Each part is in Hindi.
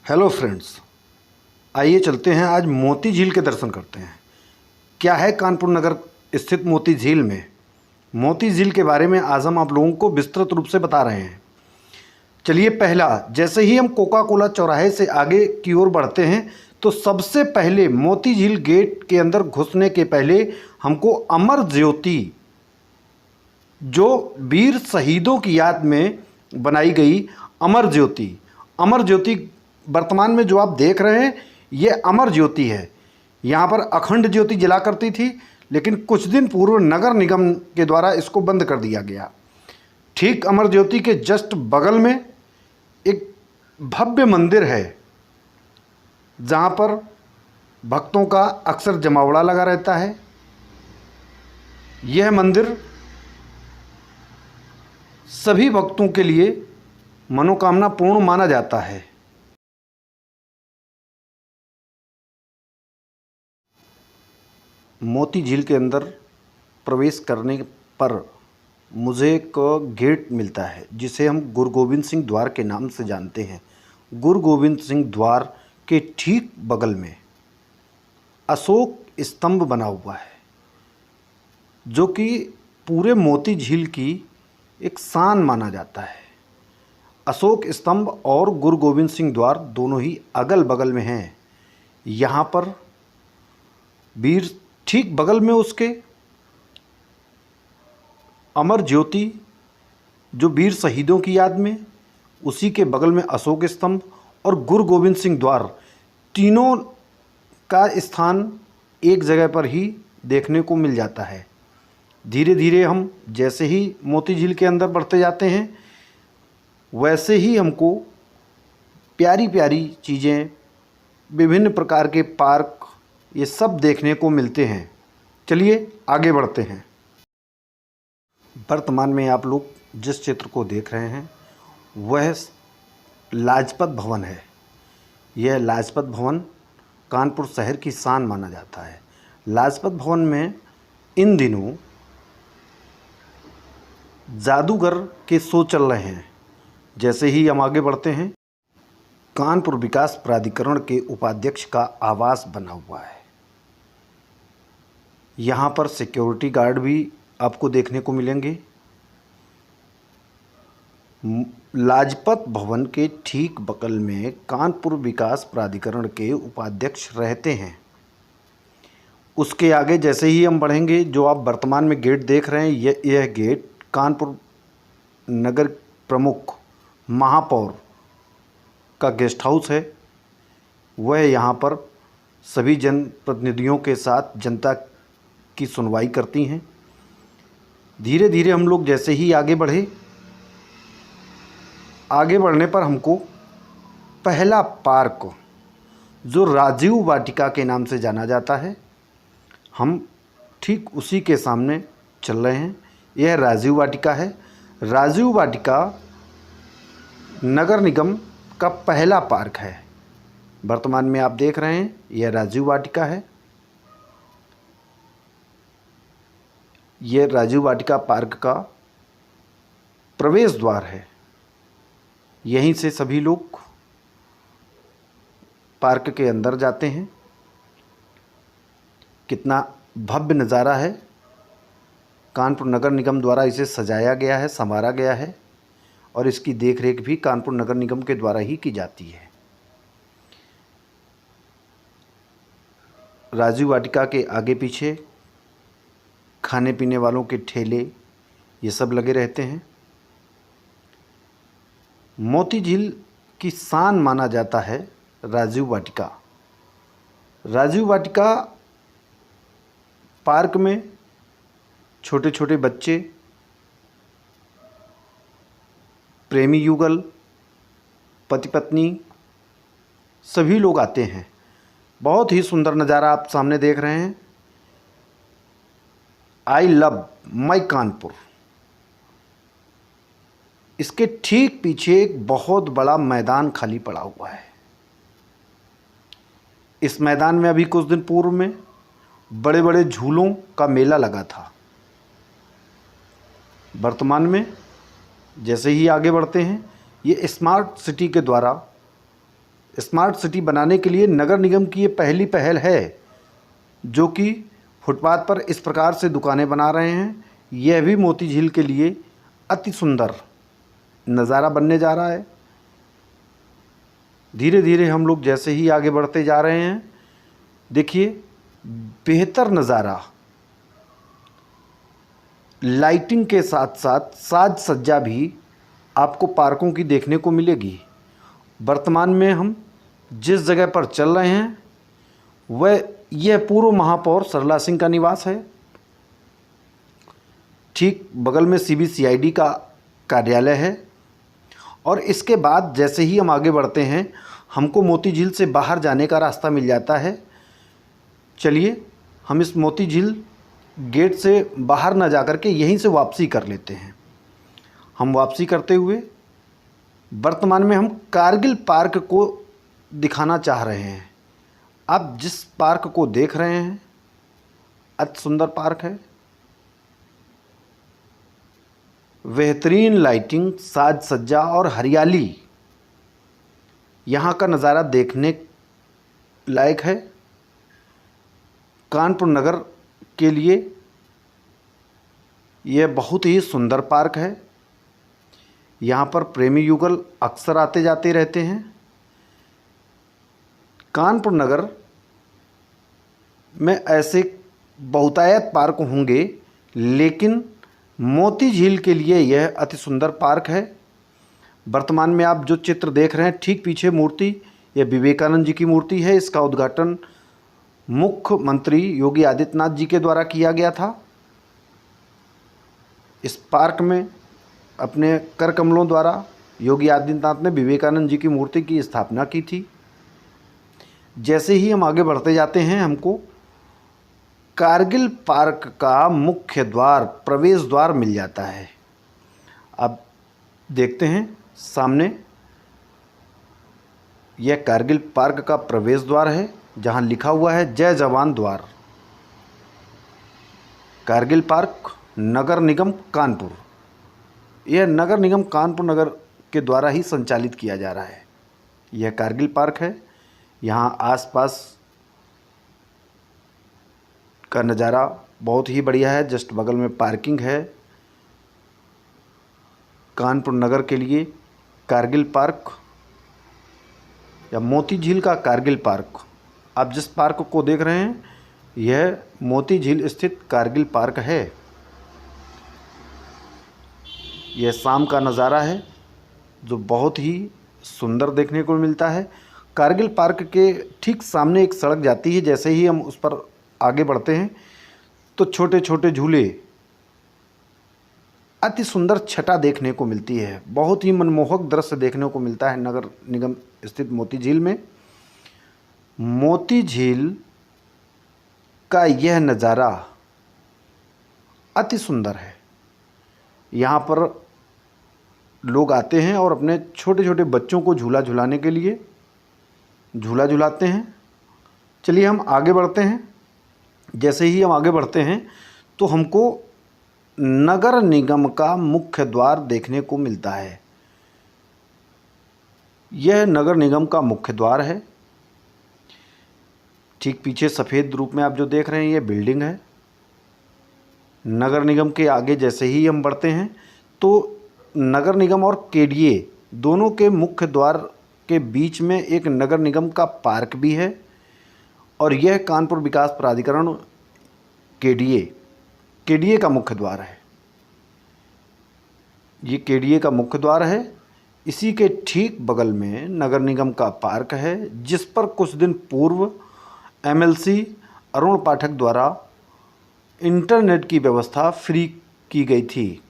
हेलो फ्रेंड्स, आइए चलते हैं आज मोती झील के दर्शन करते हैं। क्या है कानपुर नगर स्थित मोती झील में। मोती झील के बारे में आज हम आप लोगों को विस्तृत रूप से बता रहे हैं। चलिए, पहला, जैसे ही हम कोका कोला चौराहे से आगे की ओर बढ़ते हैं तो सबसे पहले मोती झील गेट के अंदर घुसने के पहले हमको अमर ज्योति, जो वीर शहीदों की याद में बनाई गई अमर ज्योति वर्तमान में जो आप देख रहे हैं ये अमर ज्योति है। यहाँ पर अखंड ज्योति जला करती थी, लेकिन कुछ दिन पूर्व नगर निगम के द्वारा इसको बंद कर दिया गया। ठीक अमर ज्योति के जस्ट बगल में एक भव्य मंदिर है, जहाँ पर भक्तों का अक्सर जमावड़ा लगा रहता है। यह मंदिर सभी भक्तों के लिए मनोकामना पूर्ण माना जाता है। मोती झील के अंदर प्रवेश करने पर मुझे एक गेट मिलता है, जिसे हम गुरु गोविंद सिंह द्वार के नाम से जानते हैं। गुरु गोविंद सिंह द्वार के ठीक बगल में अशोक स्तंभ बना हुआ है, जो कि पूरे मोती झील की एक शान माना जाता है। अशोक स्तंभ और गुरु गोविंद सिंह द्वार दोनों ही अगल बगल में हैं। यहाँ पर वीर, ठीक बगल में उसके अमर ज्योति, जो वीर शहीदों की याद में, उसी के बगल में अशोक स्तंभ और गुरु गोविंद सिंह द्वार, तीनों का स्थान एक जगह पर ही देखने को मिल जाता है। धीरे धीरे हम जैसे ही मोती झील के अंदर बढ़ते जाते हैं, वैसे ही हमको प्यारी प्यारी चीज़ें, विभिन्न प्रकार के पार्क, ये सब देखने को मिलते हैं। चलिए आगे बढ़ते हैं। वर्तमान में आप लोग जिस चित्र को देख रहे हैं वह लाजपत भवन है। यह लाजपत भवन कानपुर शहर की शान माना जाता है। लाजपत भवन में इन दिनों जादूगर के शो चल रहे हैं। जैसे ही हम आगे बढ़ते हैं, कानपुर विकास प्राधिकरण के उपाध्यक्ष का आवास बना हुआ है। यहाँ पर सिक्योरिटी गार्ड भी आपको देखने को मिलेंगे। लाजपत भवन के ठीक बगल में कानपुर विकास प्राधिकरण के उपाध्यक्ष रहते हैं। उसके आगे जैसे ही हम बढ़ेंगे, जो आप वर्तमान में गेट देख रहे हैं, यह गेट कानपुर नगर प्रमुख महापौर का गेस्ट हाउस है। वह यहाँ पर सभी जनप्रतिनिधियों के साथ जनता की सुनवाई करती हैं। धीरे धीरे हम लोग जैसे ही आगे बढ़ने पर हमको पहला पार्क, जो राजीव वाटिका के नाम से जाना जाता है, हम ठीक उसी के सामने चल रहे हैं। यह राजीव वाटिका है। राजीव वाटिका नगर निगम का पहला पार्क है। वर्तमान में आप देख रहे हैं यह राजीव वाटिका है। यह राजीव वाटिका पार्क का प्रवेश द्वार है। यहीं से सभी लोग पार्क के अंदर जाते हैं। कितना भव्य नज़ारा है। कानपुर नगर निगम द्वारा इसे सजाया गया है, संवारा गया है, और इसकी देखरेख भी कानपुर नगर निगम के द्वारा ही की जाती है। राजीव वाटिका के आगे पीछे खाने पीने वालों के ठेले, ये सब लगे रहते हैं। मोती झील की शान माना जाता है राजीव वाटिका। राजीव वाटिका पार्क में छोटे छोटे बच्चे, प्रेमी युगल, पति पत्नी, सभी लोग आते हैं। बहुत ही सुंदर नज़ारा आप सामने देख रहे हैं। I love my Kanpur. इसके ठीक पीछे एक बहुत बड़ा मैदान खाली पड़ा हुआ है। इस मैदान में अभी कुछ दिन पूर्व में बड़े बड़े झूलों का मेला लगा था। वर्तमान में जैसे ही आगे बढ़ते हैं, ये स्मार्ट सिटी के द्वारा स्मार्ट सिटी बनाने के लिए नगर निगम की ये पहली पहल है, जो कि फुटपाथ पर इस प्रकार से दुकानें बना रहे हैं। यह भी मोती झील के लिए अति सुंदर नज़ारा बनने जा रहा है। धीरे धीरे हम लोग जैसे ही आगे बढ़ते जा रहे हैं, देखिए बेहतर नज़ारा, लाइटिंग के साथ साथ साज सज्जा भी आपको पार्कों की देखने को मिलेगी। वर्तमान में हम जिस जगह पर चल रहे हैं वह यह पूर्व महापौर सरला सिंह का निवास है। ठीक बगल में CBCID का कार्यालय है। और इसके बाद जैसे ही हम आगे बढ़ते हैं, हमको मोती झील से बाहर जाने का रास्ता मिल जाता है। चलिए हम इस मोती झील गेट से बाहर ना जाकर के यहीं से वापसी कर लेते हैं। हम वापसी करते हुए वर्तमान में हम कारगिल पार्क को दिखाना चाह रहे हैं। आप जिस पार्क को देख रहे हैं अति सुंदर पार्क है। बेहतरीन लाइटिंग, साज सज्जा और हरियाली, यहाँ का नज़ारा देखने लायक है। कानपुर नगर के लिए यह बहुत ही सुंदर पार्क है। यहाँ पर प्रेमी युगल अक्सर आते जाते रहते हैं। कानपुर नगर में ऐसे बहुतायत पार्क होंगे, लेकिन मोती झील के लिए यह अति सुंदर पार्क है। वर्तमान में आप जो चित्र देख रहे हैं, ठीक पीछे मूर्ति, यह विवेकानंद जी की मूर्ति है। इसका उद्घाटन मुख्यमंत्री योगी आदित्यनाथ जी के द्वारा किया गया था। इस पार्क में अपने कर कमलों द्वारा योगी आदित्यनाथ ने विवेकानंद जी की मूर्ति की स्थापना की थी। जैसे ही हम आगे बढ़ते जाते हैं, हमको कारगिल पार्क का मुख्य द्वार, प्रवेश द्वार मिल जाता है। अब देखते हैं सामने, यह कारगिल पार्क का प्रवेश द्वार है, जहां लिखा हुआ है जय जवान द्वार, कारगिल पार्क, नगर निगम कानपुर। यह नगर निगम कानपुर नगर के द्वारा ही संचालित किया जा रहा है। यह कारगिल पार्क है। यहाँ आसपास का नज़ारा बहुत ही बढ़िया है। जस्ट बगल में पार्किंग है। कानपुर नगर के लिए कारगिल पार्क या मोती झील का कारगिल पार्क, आप जिस पार्क को देख रहे हैं यह मोती झील स्थित कारगिल पार्क है। यह शाम का नज़ारा है जो बहुत ही सुंदर देखने को मिलता है। कारगिल पार्क के ठीक सामने एक सड़क जाती है। जैसे ही हम उस पर आगे बढ़ते हैं तो छोटे छोटे झूले, अति सुंदर छटा देखने को मिलती है। बहुत ही मनमोहक दृश्य देखने को मिलता है नगर निगम स्थित मोती झील में। मोती झील का यह नज़ारा अति सुंदर है। यहाँ पर लोग आते हैं और अपने छोटे छोटे बच्चों को झूला झुलाने के लिए झूला झुलाते हैं। चलिए हम आगे बढ़ते हैं। जैसे ही हम आगे बढ़ते हैं तो हमको नगर निगम का मुख्य द्वार देखने को मिलता है। यह नगर निगम का मुख्य द्वार है। ठीक पीछे सफ़ेद रूप में आप जो देख रहे हैं यह बिल्डिंग है। नगर निगम के आगे जैसे ही हम बढ़ते हैं तो नगर निगम और KDA दोनों के मुख्य द्वार के बीच में एक नगर निगम का पार्क भी है। और यह कानपुर विकास प्राधिकरण KDA का मुख्य द्वार है। ये KDA का मुख्य द्वार है। इसी के ठीक बगल में नगर निगम का पार्क है, जिस पर कुछ दिन पूर्व MLC अरुण पाठक द्वारा इंटरनेट की व्यवस्था फ्री की गई थी।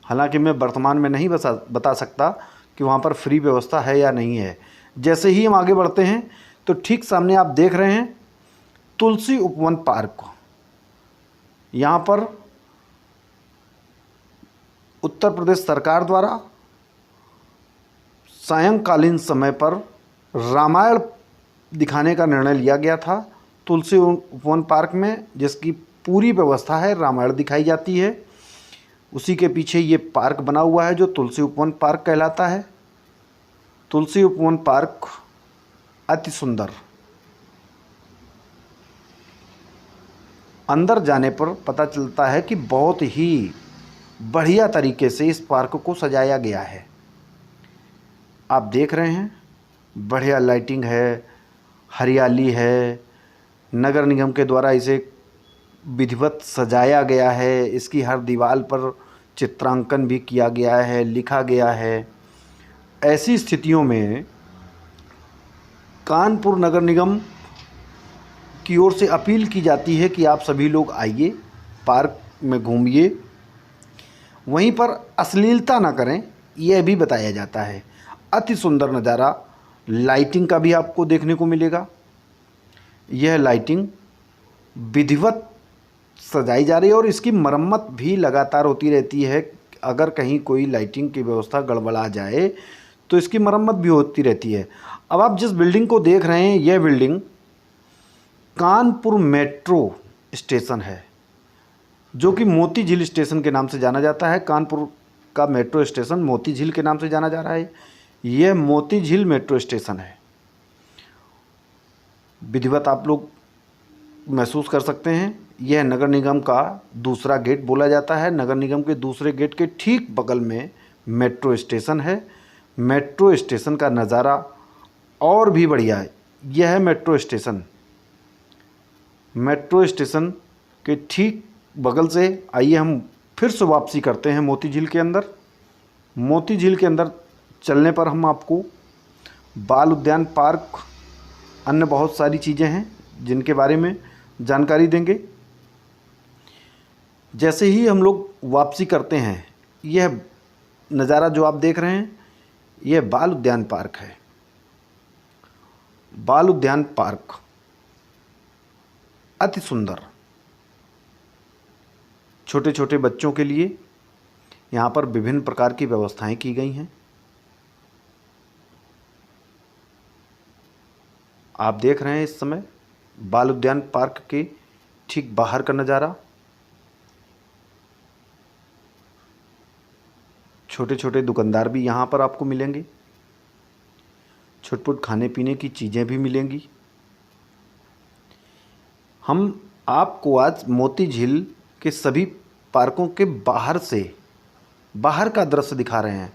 हालांकि मैं वर्तमान में नहीं बता सकता कि वहाँ पर फ्री व्यवस्था है या नहीं है। जैसे ही हम आगे बढ़ते हैं तो ठीक सामने आप देख रहे हैं तुलसी उपवन पार्क। यहाँ पर उत्तर प्रदेश सरकार द्वारा सायंकालीन समय पर रामायण दिखाने का निर्णय लिया गया था तुलसी उपवन पार्क में, जिसकी पूरी व्यवस्था है, रामायण दिखाई जाती है। उसी के पीछे ये पार्क बना हुआ है जो तुलसी उपवन पार्क कहलाता है। तुलसी उपवन पार्क अति सुंदर। अंदर जाने पर पता चलता है कि बहुत ही बढ़िया तरीके से इस पार्क को सजाया गया है। आप देख रहे हैं, बढ़िया लाइटिंग है, हरियाली है। नगर निगम के द्वारा इसे विधिवत सजाया गया है। इसकी हर दीवार पर चित्रांकन भी किया गया है, लिखा गया है। ऐसी स्थितियों में कानपुर नगर निगम की ओर से अपील की जाती है कि आप सभी लोग आइए, पार्क में घूमिए, वहीं पर अश्लीलता ना करें, यह भी बताया जाता है। अति सुंदर नज़ारा, लाइटिंग का भी आपको देखने को मिलेगा। यह लाइटिंग विधिवत सजाई जा रही है और इसकी मरम्मत भी लगातार होती रहती है। अगर कहीं कोई लाइटिंग की व्यवस्था गड़बड़ा जाए तो इसकी मरम्मत भी होती रहती है। अब आप जिस बिल्डिंग को देख रहे हैं, यह बिल्डिंग कानपुर मेट्रो स्टेशन है, जो कि मोती झील स्टेशन के नाम से जाना जाता है। कानपुर का मेट्रो स्टेशन मोती झील के नाम से जाना जा रहा है। यह मोती झील मेट्रो स्टेशन है। विधिवत आप लोग महसूस कर सकते हैं, यह नगर निगम का दूसरा गेट बोला जाता है। नगर निगम के दूसरे गेट के ठीक बगल में मेट्रो स्टेशन है। मेट्रो स्टेशन का नज़ारा और भी बढ़िया है। यह है मेट्रो स्टेशन। मेट्रो स्टेशन के ठीक बगल से आइए हम फिर से वापसी करते हैं मोती झील के अंदर। मोती झील के अंदर चलने पर हम आपको बाल उद्यान पार्क, अन्य बहुत सारी चीज़ें हैं जिनके बारे में जानकारी देंगे। जैसे ही हम लोग वापसी करते हैं, यह नज़ारा जो आप देख रहे हैं, यह बाल उद्यान पार्क है। बाल उद्यान पार्क अति सुंदर, छोटे छोटे बच्चों के लिए यहाँ पर विभिन्न प्रकार की व्यवस्थाएं की गई हैं। आप देख रहे हैं इस समय बाल उद्यान पार्क के ठीक बाहर का नज़ारा। छोटे छोटे दुकानदार भी यहाँ पर आपको मिलेंगे। छुटपुट खाने पीने की चीज़ें भी मिलेंगी। हम आपको आज मोती झील के सभी पार्कों के बाहर का दृश्य दिखा रहे हैं।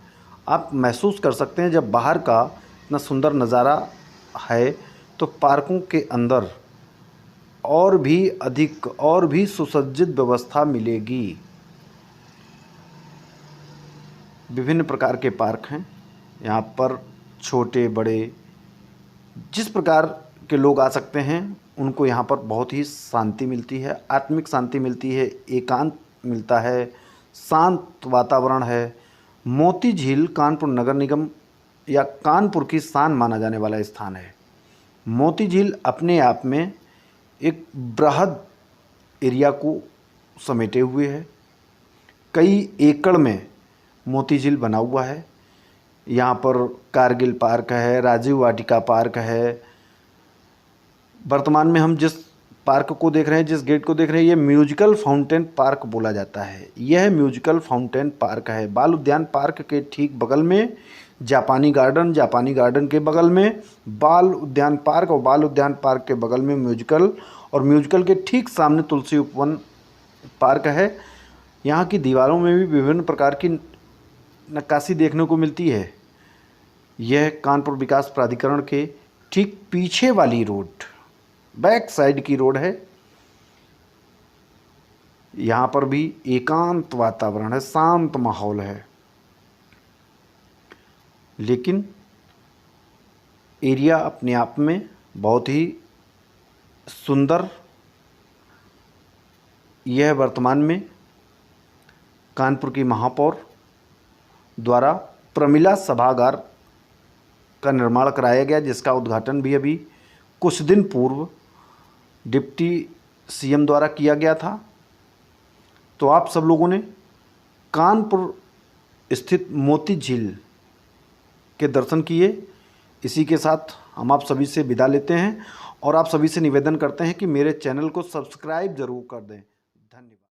आप महसूस कर सकते हैं, जब बाहर का इतना सुंदर नज़ारा है तो पार्कों के अंदर और भी अधिक और भी सुसज्जित व्यवस्था मिलेगी। विभिन्न प्रकार के पार्क हैं यहाँ पर, छोटे बड़े, जिस प्रकार के लोग आ सकते हैं उनको यहाँ पर बहुत ही शांति मिलती है, आत्मिक शांति मिलती है, एकांत मिलता है, शांत वातावरण है। मोती झील कानपुर नगर निगम या कानपुर की शान माना जाने वाला स्थान है। मोती झील अपने आप में एक बृहद एरिया को समेटे हुए है। कई एकड़ में मोती झील बना हुआ है। यहाँ पर कारगिल पार्क है, राजीव वाटिका पार्क है। वर्तमान में हम जिस पार्क को देख रहे हैं, जिस गेट को देख रहे हैं, ये म्यूजिकल फाउंटेन पार्क बोला जाता है। यह म्यूजिकल फाउंटेन पार्क है। बाल उद्यान पार्क के ठीक बगल में जापानी गार्डन, जापानी गार्डन के बगल में बाल उद्यान पार्क और बाल उद्यान पार्क के बगल में म्यूजिकल, और म्यूजिकल के ठीक सामने तुलसी उपवन पार्क है। यहाँ की दीवारों में भी विभिन्न प्रकार की नक्काशी देखने को मिलती है। यह कानपुर विकास प्राधिकरण के ठीक पीछे वाली रोड, बैक साइड की रोड है। यहाँ पर भी एकांत वातावरण है, शांत माहौल है, लेकिन एरिया अपने आप में बहुत ही सुंदर। यह वर्तमान में कानपुर की महापौर द्वारा प्रमिला सभागार का निर्माण कराया गया, जिसका उद्घाटन भी अभी कुछ दिन पूर्व डिप्टी सीएम द्वारा किया गया था। तो आप सब लोगों ने कानपुर स्थित मोती झील के दर्शन किए। इसी के साथ हम आप सभी से विदा लेते हैं और आप सभी से निवेदन करते हैं कि मेरे चैनल को सब्सक्राइब ज़रूर कर दें। धन्यवाद।